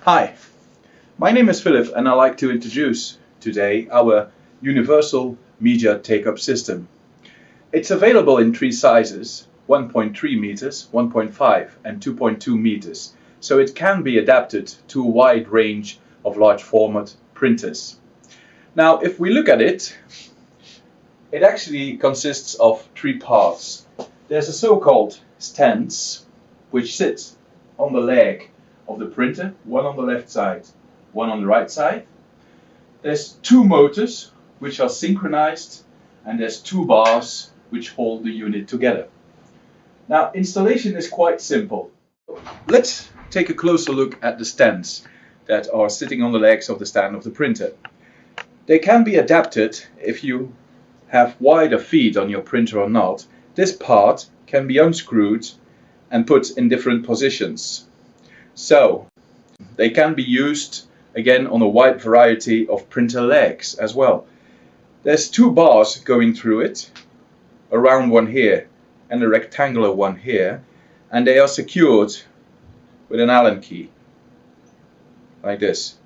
Hi, my name is Philip and I'd like to introduce today our Universal Media Take Up system. It's available in three sizes, 1.3 meters, 1.5 and 2.2 meters, so it can be adapted to a wide range of large format printers. Now if we look at it, it actually consists of three parts. There's a so-called stands which sits on the leg of the printer, one on the left side, one on the right side. There's two motors which are synchronized, and there's two bars which hold the unit together. Now installation is quite simple. Let's take a closer look at the stands that are sitting on the legs of the stand of the printer. They can be adapted if you have wider feet on your printer or not. This part can be unscrewed and put in different positions. So they can be used again on a wide variety of printer legs as well. There's two bars going through it, a round one here and a rectangular one here, and they are secured with an Allen key like this.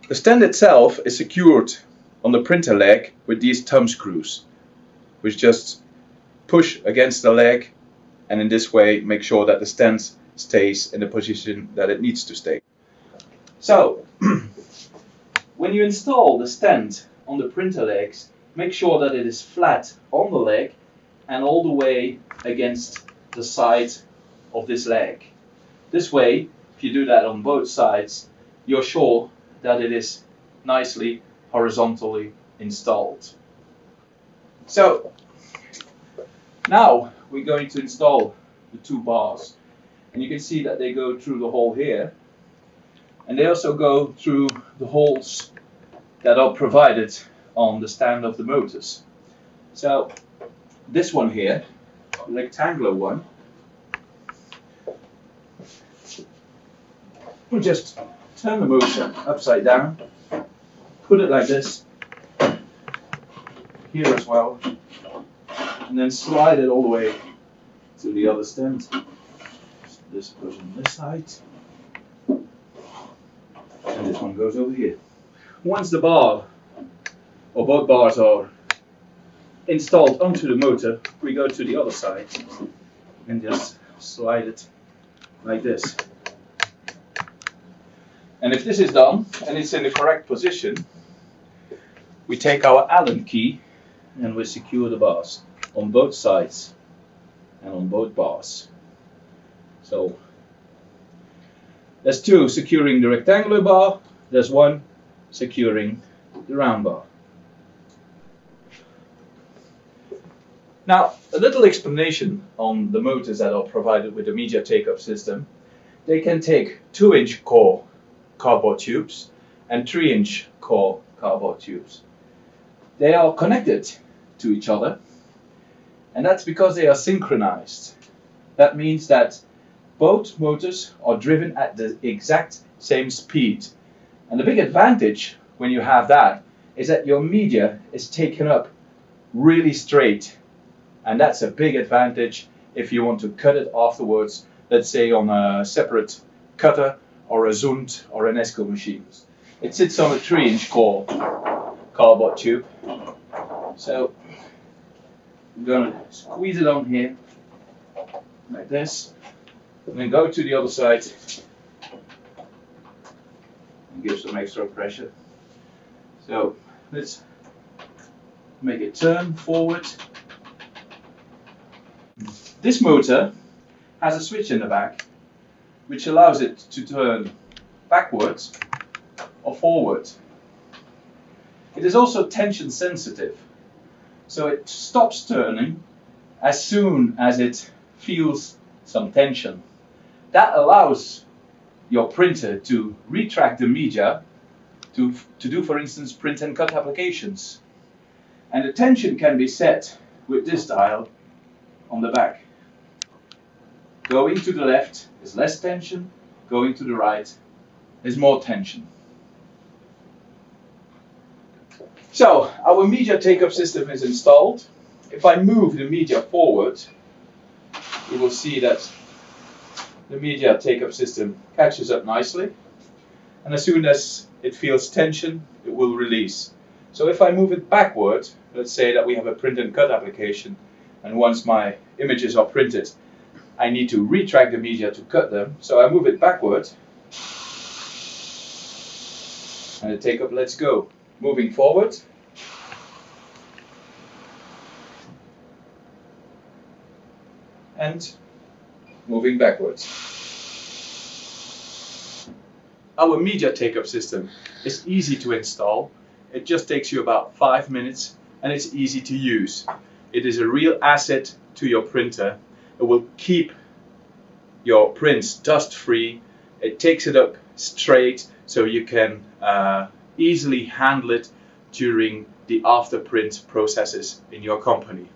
The stand itself is secured on the printer leg with these thumb screws, which just push against the leg and in this way make sure that the stand stays in the position that it needs to stay. So when you install the stand on the printer legs, make sure that it is flat on the leg and all the way against the side of this leg. This way, if you do that on both sides, you're sure that it is nicely horizontally installed. So now we're going to install the two bars, and you can see that they go through the hole here, and they also go through the holes that are provided on the stand of the motors. So this one here, the rectangular one, we'll just turn the motor upside down, put it like this, here as well, and then slide it all the way to the other stand. So this goes on this side, and this one goes over here. Once the bar, or both bars, are installed onto the motor, we go to the other side and just slide it like this. And if this is done and it's in the correct position, we take our Allen key and we secure the bars on both sides and on both bars. So there's two securing the rectangular bar, there's one securing the round bar. Now a little explanation on the motors that are provided with the Media Take Up system. They can take 2-inch core cardboard tubes and 3-inch core cardboard tubes. They are connected to each other, and that's because they are synchronized. That means that both motors are driven at the exact same speed. And the big advantage when you have that is that your media is taken up really straight. And that's a big advantage if you want to cut it afterwards, let's say on a separate cutter or a Zund or an Esco machine. It sits on a 3-inch core cardboard tube. So I'm going to squeeze it on here like this, and then go to the other side and give some extra pressure. So let's make it turn forward. This motor has a switch in the back which allows it to turn backwards or forward. It is also tension sensitive, so it stops turning as soon as it feels some tension. That allows your printer to retract the media to do, for instance, print and cut applications. And the tension can be set with this dial on the back. Going to the left is less tension, going to the right is more tension. So our media take-up system is installed. If I move the media forward, you will see that the media take-up system catches up nicely, and as soon as it feels tension, it will release. So if I move it backward, let's say that we have a print and cut application, and once my images are printed, I need to retract the media to cut them. So I move it backward, and the take-up lets go. Moving forward, and moving backwards. Our media take-up system is easy to install. It just takes you about 5 minutes, and it's easy to use. It is a real asset to your printer. It will keep your prints dust-free. It takes it up straight so you can easily handle it during the after-print processes in your company.